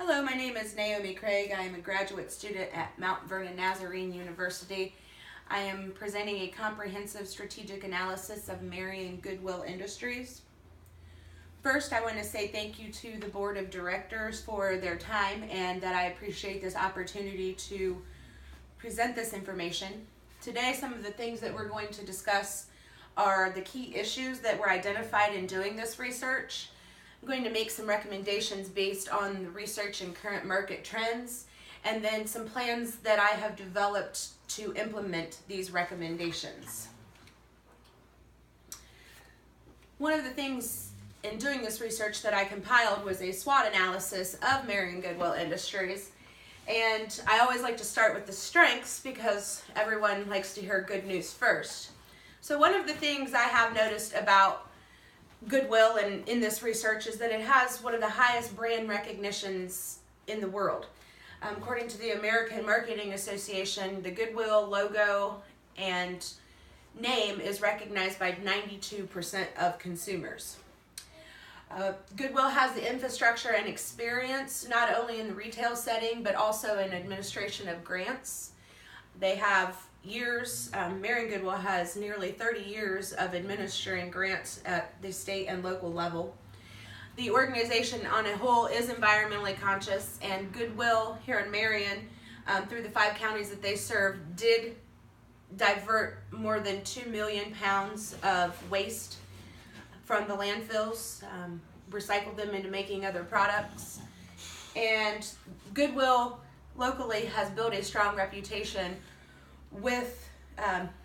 Hello, my name is Naomi Craig. I am a graduate student at Mount Vernon Nazarene University. I am presenting a comprehensive strategic analysis of Marion Goodwill Industries. First, I want to say thank you to the Board of Directors for their time and that I appreciate this opportunity to present this information. Today, some of the things that we're going to discuss are the key issues that were identified in doing this research. I'm going to make some recommendations based on the research and current market trends, and then some plans that I have developed to implement these recommendations. One of the things in doing this research that I compiled was a SWOT analysis of Marion Goodwill Industries, and I always like to start with the strengths because everyone likes to hear good news first. So one of the things I have noticed about Goodwill and in this research is that it has one of the highest brand recognitions in the world. According to the American Marketing Association, the Goodwill logo and name is recognized by 92% of consumers. Goodwill has the infrastructure and experience not only in the retail setting but also in administration of grants. They have years, Marion Goodwill has nearly 30 years of administering grants at the state and local level. The organization on a whole is environmentally conscious, and Goodwill here in Marion, through the 5 counties that they serve, did divert more than 2 million pounds of waste from the landfills, recycled them into making other products. And Goodwill locally has built a strong reputation with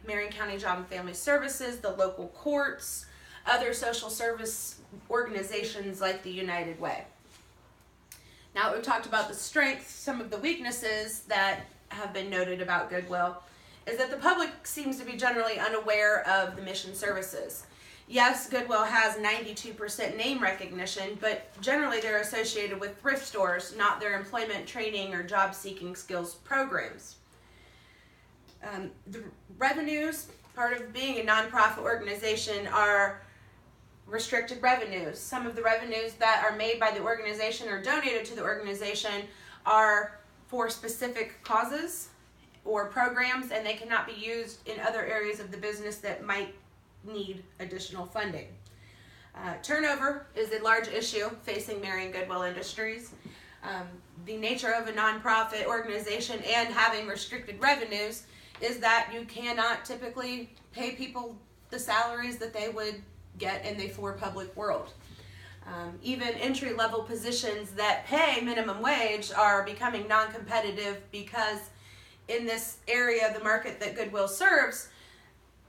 Marion County Job and Family Services, the local courts, other social service organizations like the United Way. Now we've talked about the strengths. Some of the weaknesses that have been noted about Goodwill is that the public seems to be generally unaware of the mission services. Yes, Goodwill has 92% name recognition, but generally they're associated with thrift stores, not their employment training or job seeking skills programs. The revenues, part of being a nonprofit organization, are restricted revenues. Some of the revenues that are made by the organization or donated to the organization are for specific causes or programs, and they cannot be used in other areas of the business that might need additional funding. Turnover is a large issue facing Marion Goodwill Industries. The nature of a nonprofit organization and having restricted revenues is that you cannot typically pay people the salaries that they would get in the for-public world. Even entry-level positions that pay minimum wage are becoming non-competitive because in this area of the market that Goodwill serves,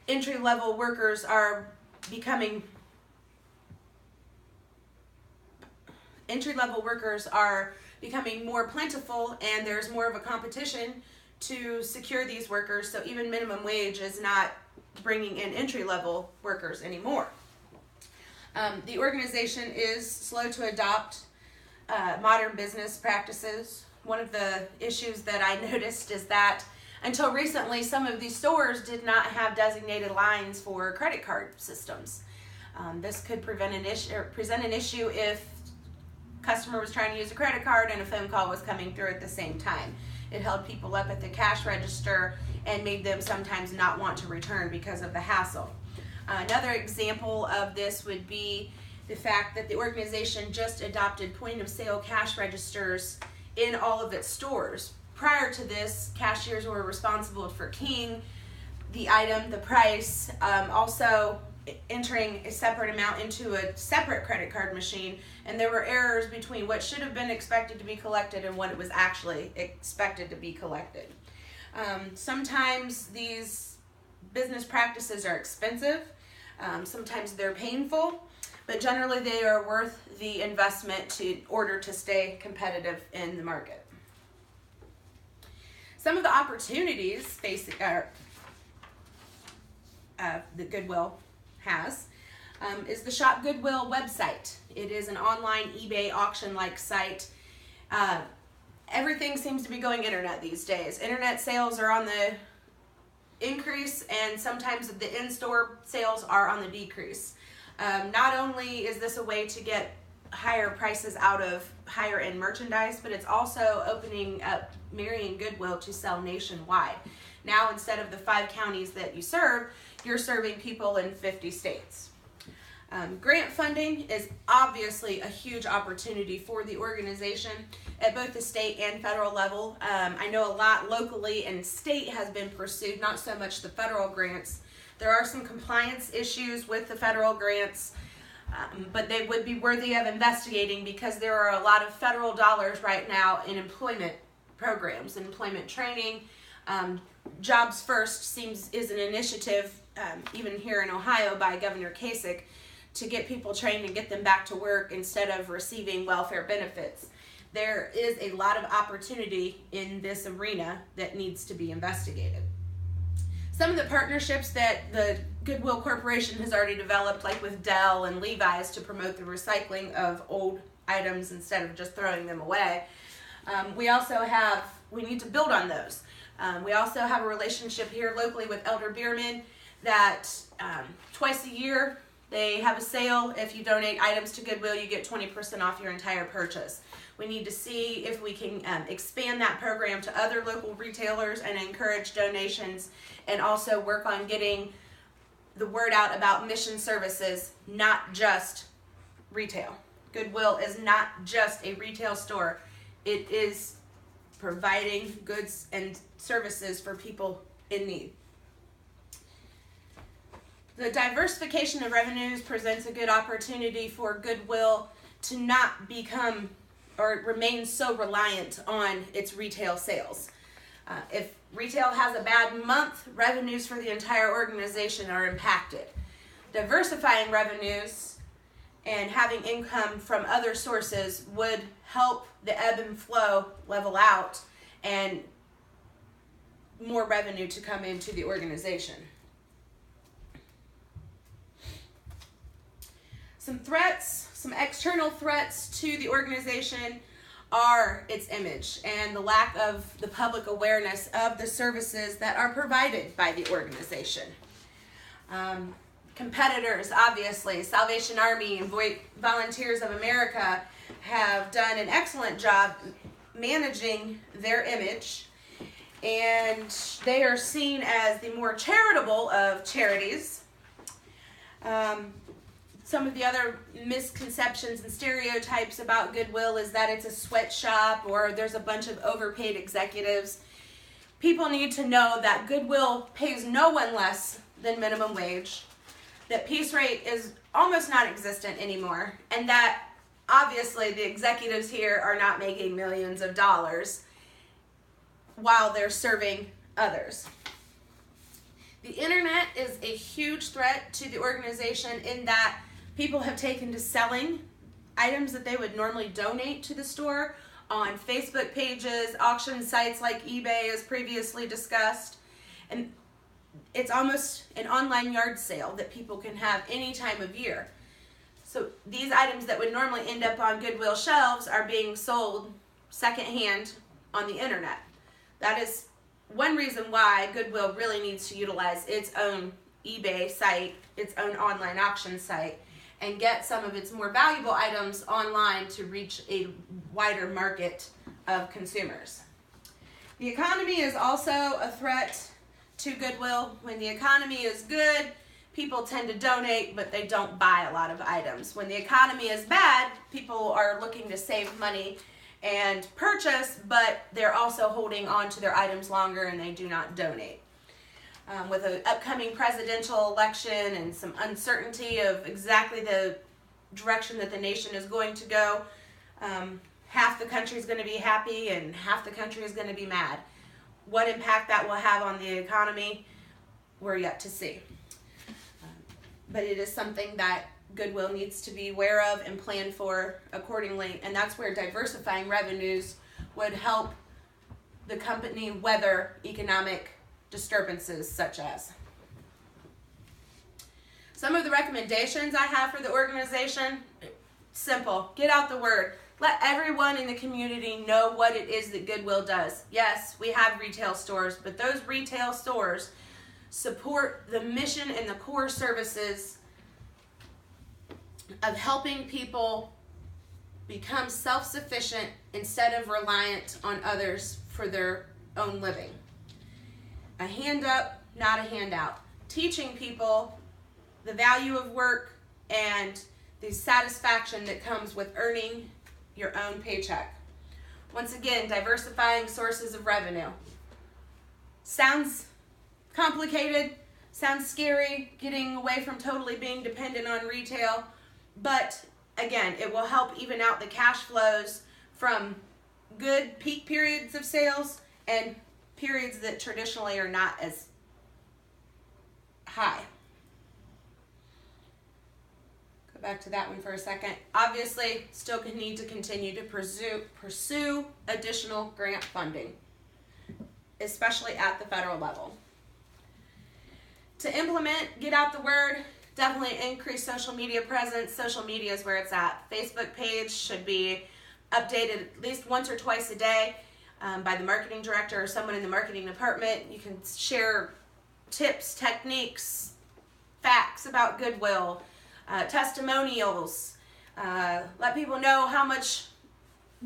entry-level workers are becoming more plentiful, and there's more of a competition to secure these workers, so even minimum wage is not bringing in entry-level workers anymore. The organization is slow to adopt modern business practices. One of the issues that I noticed is that until recently, some of these stores did not have designated lines for credit card systems. This could present an issue if a customer was trying to use a credit card and a phone call was coming through at the same time. It held people up at the cash register and made them sometimes not want to return because of the hassle. Another example of this would be the fact that the organization just adopted point-of-sale cash registers in all of its stores. Prior to this, cashiers were responsible for keying the item, the price, also entering a separate amount into a separate credit card machine, and there were errors between what should have been expected to be collected and what it was actually expected to be collected. Sometimes these business practices are expensive, sometimes they're painful, but generally they are worth the investment in order to stay competitive in the market. Some of the opportunities that Goodwill has is the Shop Goodwill website. It is an online eBay auction-like site. Everything seems to be going internet these days. Internet sales are on the increase, and sometimes the in-store sales are on the decrease. Not only is this a way to get higher prices out of higher end merchandise, but it's also opening up Marion Goodwill to sell nationwide. Now, instead of the 5 counties that you serve, you're serving people in 50 states. Grant funding is obviously a huge opportunity for the organization at both the state and federal level. I know a lot locally and state has been pursued, not so much the federal grants. There are some compliance issues with the federal grants, but they would be worthy of investigating because there are a lot of federal dollars right now in employment programs, employment training. Jobs First is an initiative, even here in Ohio by Governor Kasich, to get people trained and get them back to work instead of receiving welfare benefits. There is a lot of opportunity in this arena that needs to be investigated. Some of the partnerships that the Goodwill Corporation has already developed, like with Dell and Levi's, to promote the recycling of old items instead of just throwing them away. We need to build on those. We also have a relationship here locally with Elder Bierman that twice a year they have a sale. If you donate items to Goodwill, you get 20% off your entire purchase. We need to see if we can expand that program to other local retailers and encourage donations, and also work on getting the word out about mission services, not just retail. Goodwill is not just a retail store. It is providing goods and services for people in need. The diversification of revenues presents a good opportunity for Goodwill to not become or remain so reliant on its retail sales. If retail has a bad month, revenues for the entire organization are impacted. Diversifying revenues and having income from other sources would help the ebb and flow level out and more revenue to come into the organization. Some external threats to the organization are its image and the lack of the public awareness of the services that are provided by the organization. Competitors, obviously, Salvation Army and Volunteers of America have done an excellent job managing their image, and they are seen as the more charitable of charities. Some of the other misconceptions and stereotypes about Goodwill is that it's a sweatshop or there's a bunch of overpaid executives. People need to know that Goodwill pays no one less than minimum wage, that piece rate is almost non-existent anymore, and that obviously the executives here are not making millions of dollars while they're serving others. The internet is a huge threat to the organization in that people have taken to selling items that they would normally donate to the store on Facebook pages, auction sites like eBay, as previously discussed. And it's almost an online yard sale that people can have any time of year. So these items that would normally end up on Goodwill shelves are being sold secondhand on the internet. That is one reason why Goodwill really needs to utilize its own eBay site, its own online auction site, and get some of its more valuable items online to reach a wider market of consumers. The economy is also a threat to Goodwill. When the economy is good, people tend to donate, but they don't buy a lot of items. When the economy is bad, people are looking to save money and purchase, but they're also holding on to their items longer and they do not donate. With an upcoming presidential election and some uncertainty of exactly the direction that the nation is going to go, half the country is going to be happy and half the country is going to be mad. What impact that will have on the economy, we're yet to see. But it is something that Goodwill needs to be aware of and plan for accordingly, and that's where diversifying revenues would help the company weather economic disturbances such as. Some of the recommendations I have for the organization, simple, get out the word. Let everyone in the community know what it is that Goodwill does. Yes, we have retail stores, but those retail stores support the mission and the core services of helping people become self-sufficient instead of reliant on others for their own living. A hand up, not a handout. Teaching people the value of work and the satisfaction that comes with earning your own paycheck. Once again, diversifying sources of revenue. Sounds complicated, sounds scary, getting away from totally being dependent on retail, but again, it will help even out the cash flows from good peak periods of sales and periods that traditionally are not as high. Go back to that one for a second. Obviously, still need to continue to pursue additional grant funding, especially at the federal level. To implement, get out the word, definitely increase social media presence. Social media is where it's at. Facebook page should be updated at least once or twice a day by the marketing director or someone in the marketing department. You can share tips, techniques, facts about Goodwill, testimonials, let people know how much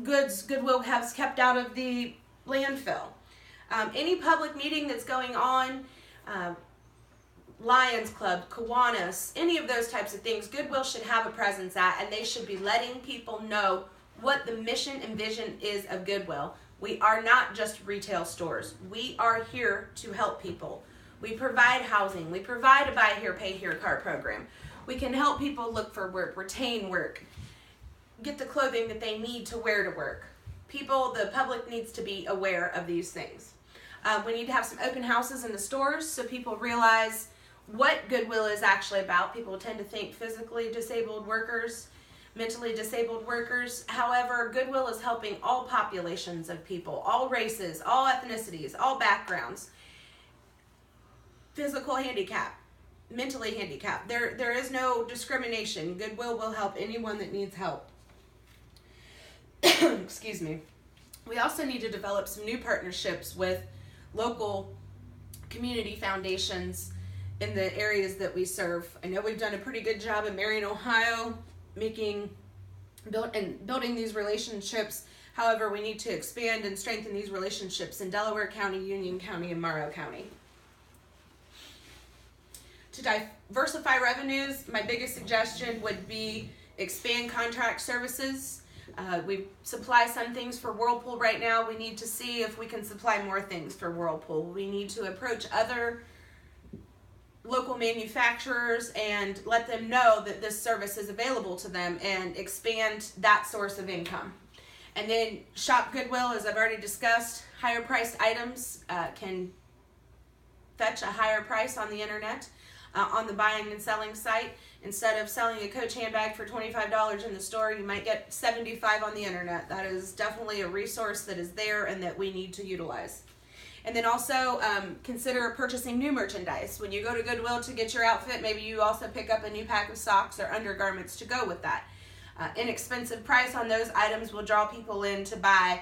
goods Goodwill has kept out of the landfill. Any public meeting that's going on, Lions Club, Kiwanis, any of those types of things, Goodwill should have a presence at, and they should be letting people know what the mission and vision is of Goodwill. We are not just retail stores. We are here to help people. We provide housing. We provide a buy here, pay here card program. We can help people look for work, retain work, get the clothing that they need to wear to work. People, the public needs to be aware of these things. We need to have some open houses in the stores so people realize what Goodwill is actually about. People tend to think physically disabled workers, mentally disabled workers. However, Goodwill is helping all populations of people, all races, all ethnicities, all backgrounds. Physical handicap, mentally handicapped. There is no discrimination. Goodwill will help anyone that needs help. Excuse me. We also need to develop some new partnerships with local community foundations in the areas that we serve. I know we've done a pretty good job in Marion, Ohio, building these relationships. However, we need to expand and strengthen these relationships in Delaware County, Union County, and Morrow County. To diversify revenues, my biggest suggestion would be expand contract services. We supply some things for Whirlpool right now. We need to see if we can supply more things for Whirlpool. We need to approach other local manufacturers and let them know that this service is available to them and expand that source of income. And then shop Goodwill, as I've already discussed. Higher priced items can fetch a higher price on the internet. On the buying and selling site, instead of selling a Coach handbag for $25 in the store, you might get $75 on the internet. That is definitely a resource that is there and that we need to utilize. And then also consider purchasing new merchandise. When you go to Goodwill to get your outfit, maybe you also pick up a new pack of socks or undergarments to go with that. Inexpensive price on those items will draw people in to buy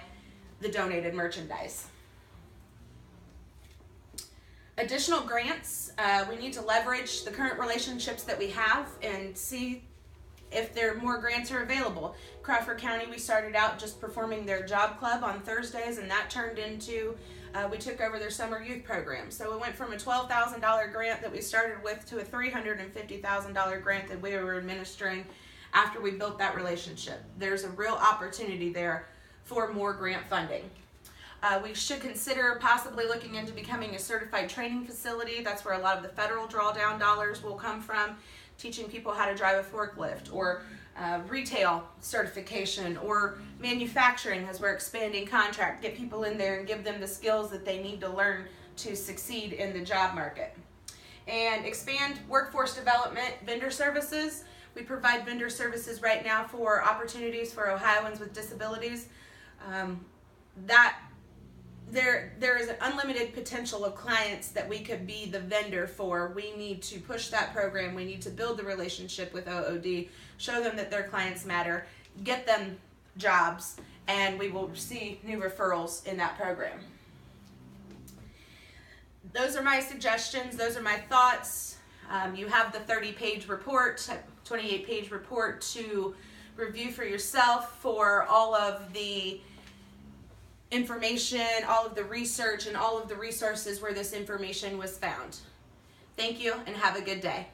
the donated merchandise. Additional grants, we need to leverage the current relationships that we have and see if more grants are available. Crawford County, we started out just performing their job club on Thursdays, and that turned into, we took over their summer youth program. So it went from a $12,000 grant that we started with to a $350,000 grant that we were administering after we built that relationship. There's a real opportunity there for more grant funding. We should consider possibly looking into becoming a certified training facility. That's where a lot of the federal drawdown dollars will come from, teaching people how to drive a forklift, or retail certification, or manufacturing as we're expanding contract. Get people in there and give them the skills that they need to learn to succeed in the job market. And expand workforce development, vendor services. We provide vendor services right now for opportunities for Ohioans with disabilities. There is an unlimited potential of clients that we could be the vendor for. We need to push that program. We need to build the relationship with OOD, show them that their clients matter, get them jobs, and we will see new referrals in that program. Those are my suggestions. Those are my thoughts. You have the 30-page report, 28-page report to review for yourself for all of the information, all of the research, and all of the resources where this information was found. Thank you and have a good day.